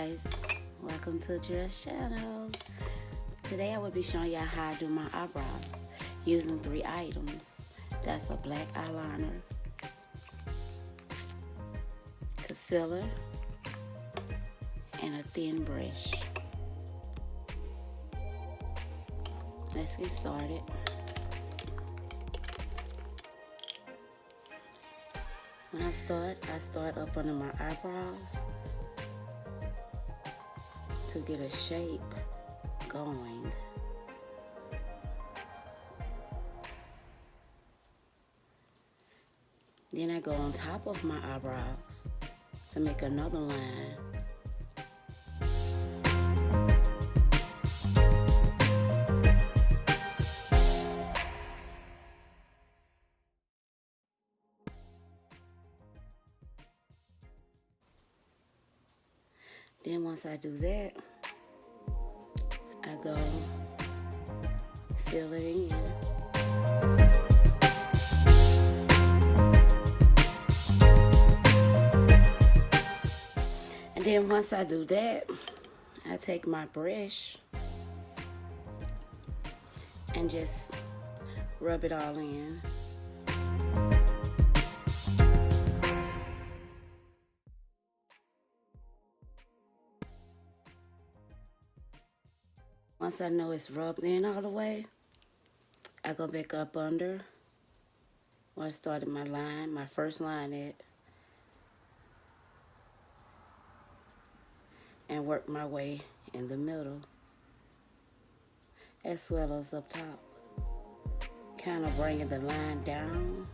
guys, welcome to Jill's channel. Today I will be showing y'all how I do my eyebrows using 3 items. That's a black eyeliner, concealer, and a thin brush. Let's get started. When I start up under my eyebrows to get a shape going. Then I go on top of my eyebrows to make another line. Then once I do that, I go fill it in. And then once I do that, I take my brush and just rub it all in. Once I know it's rubbed in all the way, I go back up under where I started my line, my first line at, and work my way in the middle, as well as up top, kind of bringing the line down.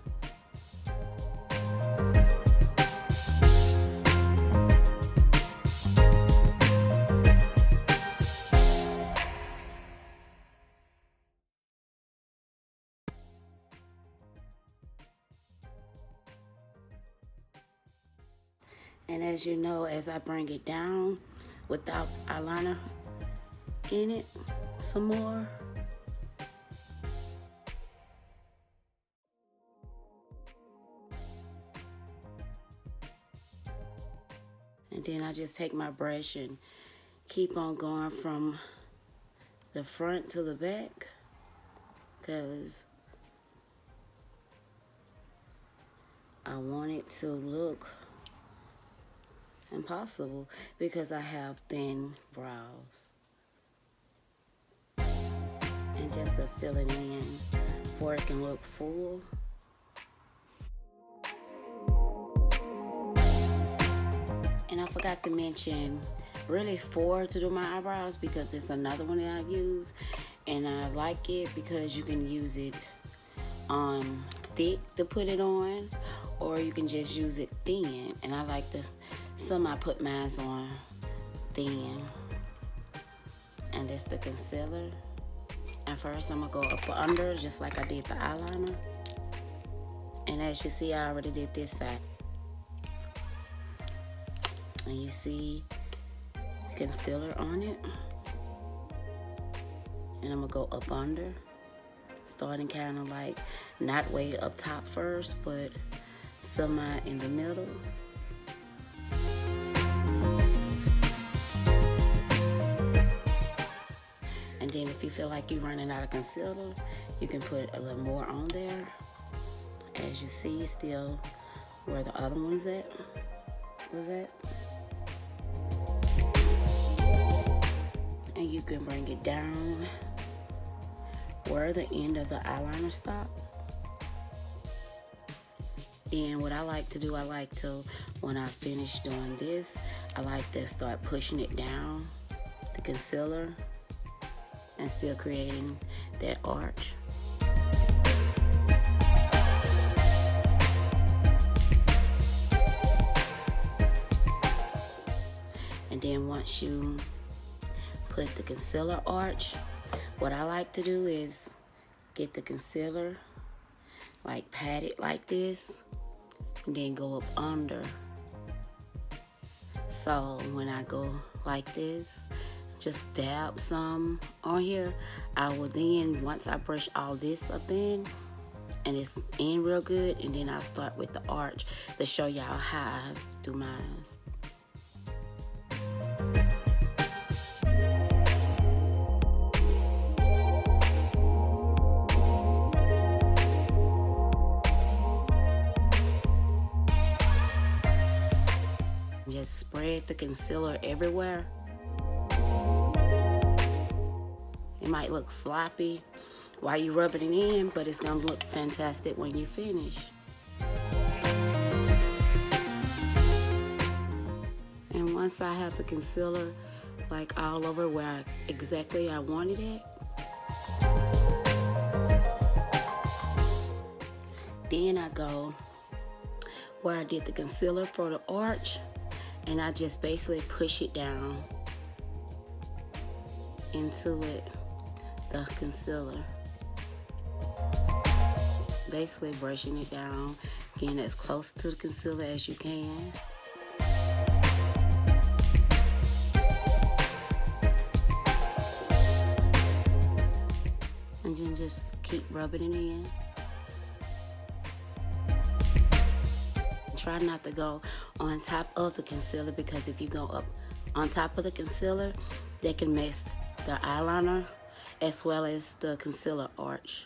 And as you know, as I bring it down without eyeliner in it some more, and then I just take my brush and keep on going from the front to the back, because I want it to look impossible because I have thin brows. And just to fill it in where it can look full. And I forgot to mention really 4 to do my eyebrows, because it's another one that I use, and I like it because you can use it thick to put it on, or you can just use it thin. And I like some I put mine on thin. And that's the concealer. And first I'm gonna go up under just like I did the eyeliner. And as you see, I already did this side. And you see concealer on it. And I'm gonna go up under, starting kind of like not way up top first, but semi in the middle. And then if you feel like you're running out of concealer, you can put a little more on there. As you see, still where the other one's at. And you can bring it down where the end of the eyeliner stops. And what I like to do, when I finish doing this, I like to start pushing it down, the concealer, and still creating that arch. And then once you put the concealer arch, what I like to do is get the concealer, like pat it like this, and then go up under. So when I go like this, just dab some on here, I will then, once I brush all this up in, and it's in real good, and then I'll start with the arch to show y'all how I do mine. spread the concealer everywhere. It might look sloppy while you're rubbing it in, but it's gonna look fantastic when you finish. And once I have the concealer like all over where exactly I wanted it, then I go where I did the concealer for the arch, and I just basically push it down into it, the concealer. Basically brushing it down, getting as close to the concealer as you can. And then just keep rubbing it in. Try not to go on top of the concealer, because if you go up on top of the concealer, that can mess the eyeliner as well as the concealer arch.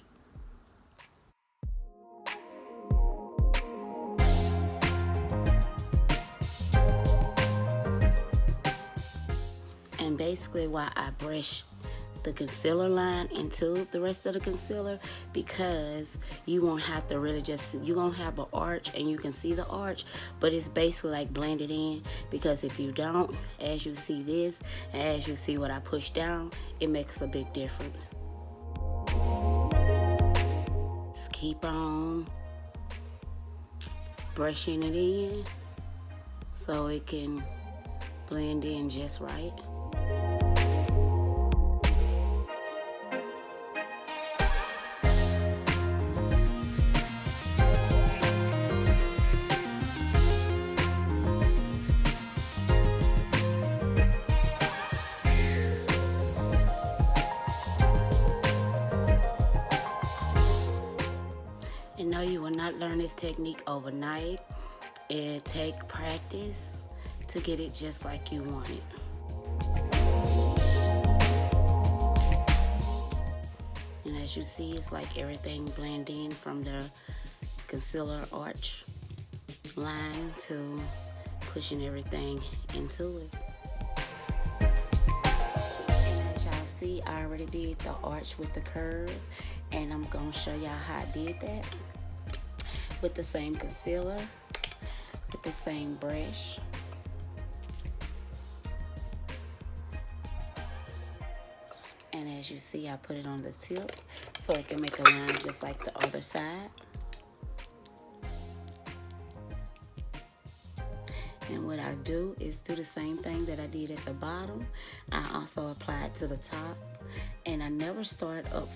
And basically why I brush the concealer line into the rest of the concealer, because you won't have to really you're gonna have an arch and you can see the arch, but it's basically like blended in, because if you don't, as you see this and as you see what I push down, it makes a big difference. Just keep on brushing it in so it can blend in just right. And no, you will not learn this technique overnight. It takes practice to get it just like you want it. And as you see, it's like everything blend in from the concealer arch line to pushing everything into it. And as y'all see, I already did the arch with the curve, and I'm gonna show y'all how I did that with the same concealer, with the same brush. And as you see, I put it on the tip so it can make a line just like the other side. And what I do is do the same thing that I did at the bottom. I also apply it to the top. And I never start up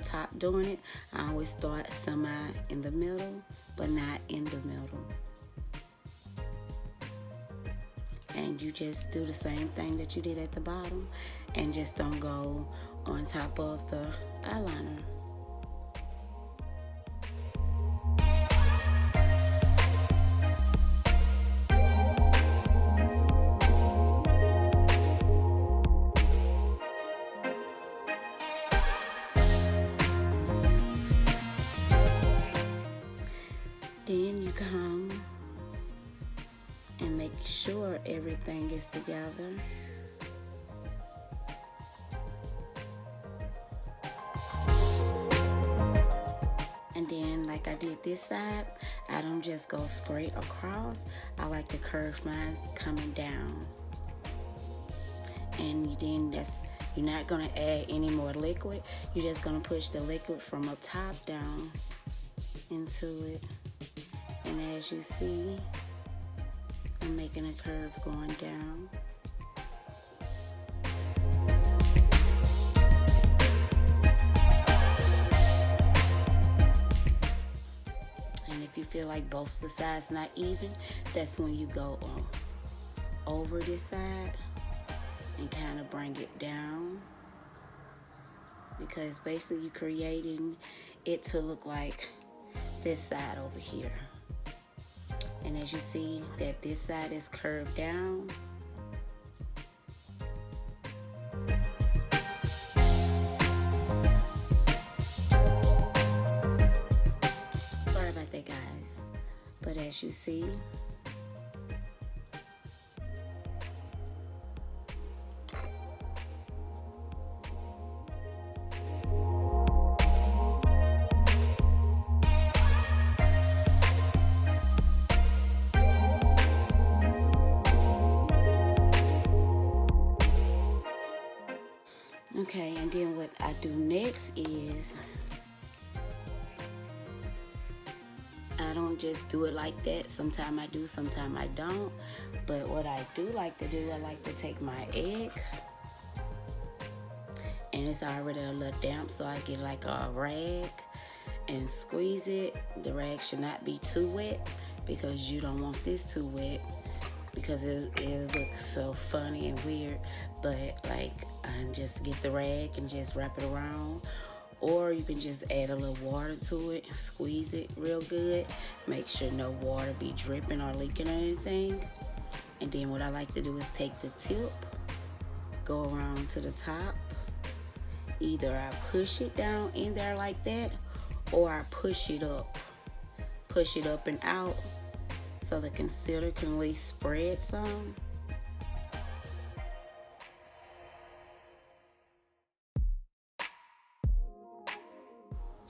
top doing it. I always start semi in the middle, but not in the middle. And you just do the same thing that you did at the bottom, and just don't go on top of the eyeliner. Then you come and make sure everything is together. And then, like I did this side, I don't just go straight across. I like to curve mine coming down. And then you're not gonna add any more liquid. You're just gonna push the liquid from up top down into it. And as you see, I'm making a curve going down. And if you feel like both the sides not even, that's when you go over this side and kind of bring it down, because basically you're creating it to look like this side over here. And as you see that this side is curved down, sorry about that, guys, but as you see, And then what I do next is I don't just do it like that. Sometimes I do, sometimes I don't. But what I do like to do, I like to take my egg, and it's already a little damp, so I get like a rag and squeeze it. The rag should not be too wet because you don't want this too wet because it looks so funny and weird. But like, I just get the rag and just wrap it around. Or you can just add a little water to it, squeeze it real good. Make sure no water be dripping or leaking or anything. And then what I like to do is take the tip, go around to the top. Either I push it down in there like that, or I push it up and out so the concealer can at least spread some.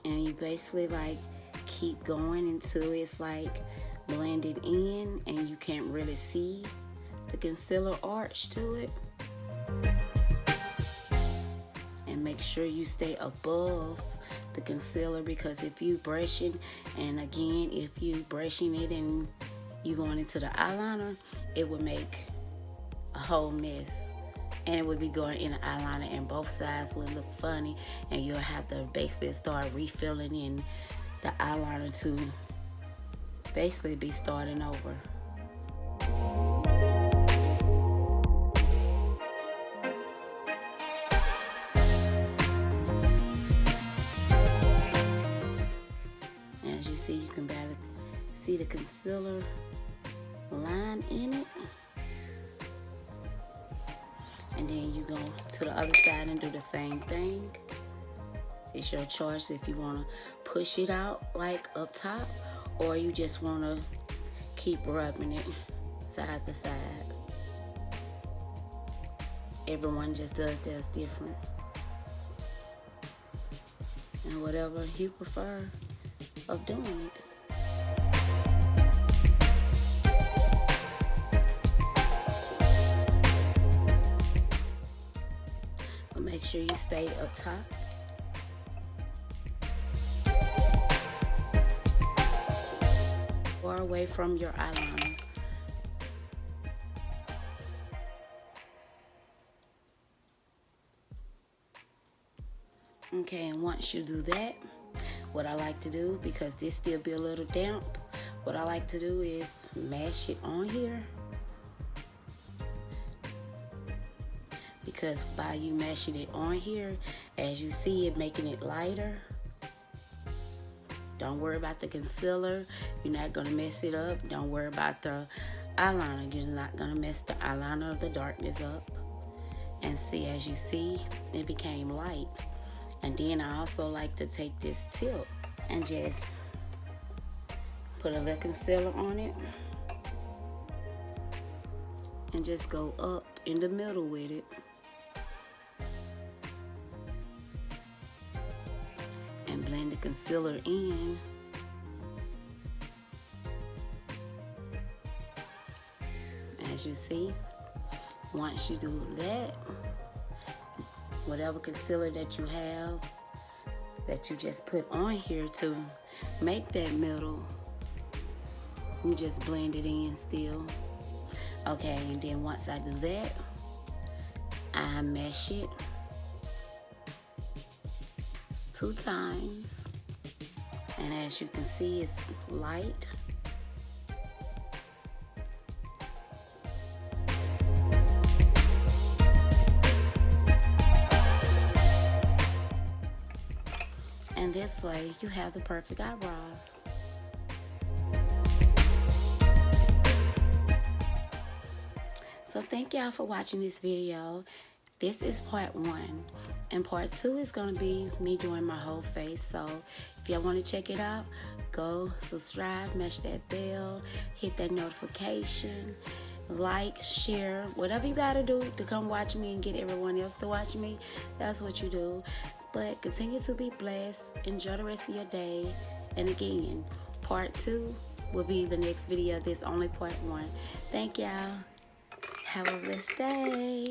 And you basically like keep going until it's like blended in and you can't really see the concealer arch to it. And make sure you stay above the concealer, because if you brushing, and again, if you brushing it and you going into the eyeliner, it would make a whole mess. And it would be going in the eyeliner and both sides would look funny, and you'll have to basically start refilling in the eyeliner to basically be starting over. As you see, you can barely see the concealer line in it. And then you go to the other side and do the same thing. It's your choice if you want to push it out like up top, or you just want to keep rubbing it side to side. Everyone just does theirs different. And whatever you prefer of doing it. But make sure you stay up top. Or away from your eyeliner. Okay, and once you do that, what I like to do, because this still be a little damp, what I like to do is mash it on here. Because by you mashing it on here, as you see it making it lighter. Don't worry about the concealer. You're not gonna mess it up. Don't worry about the eyeliner. You're not gonna mess the eyeliner or the darkness up. And see, as you see, it became light. And then I also like to take this tip and just put a little concealer on it. And just go up in the middle with it. And blend the concealer in. As you see, once you do that, whatever concealer that you have that you just put on here to make that middle, you just blend it in still. Okay, and then once I do that, I mesh it 2 times, and as you can see, it's light. And this way, you have the perfect eyebrows. So thank y'all for watching this video. This is part 1. And part 2 is going to be me doing my whole face. So if y'all want to check it out, go subscribe, mash that bell, hit that notification, like, share, whatever you got to do to come watch me and get everyone else to watch me. That's what you do. But continue to be blessed. Enjoy the rest of your day. And again, part 2 will be the next video. This only part 1. Thank y'all. Have a blessed day.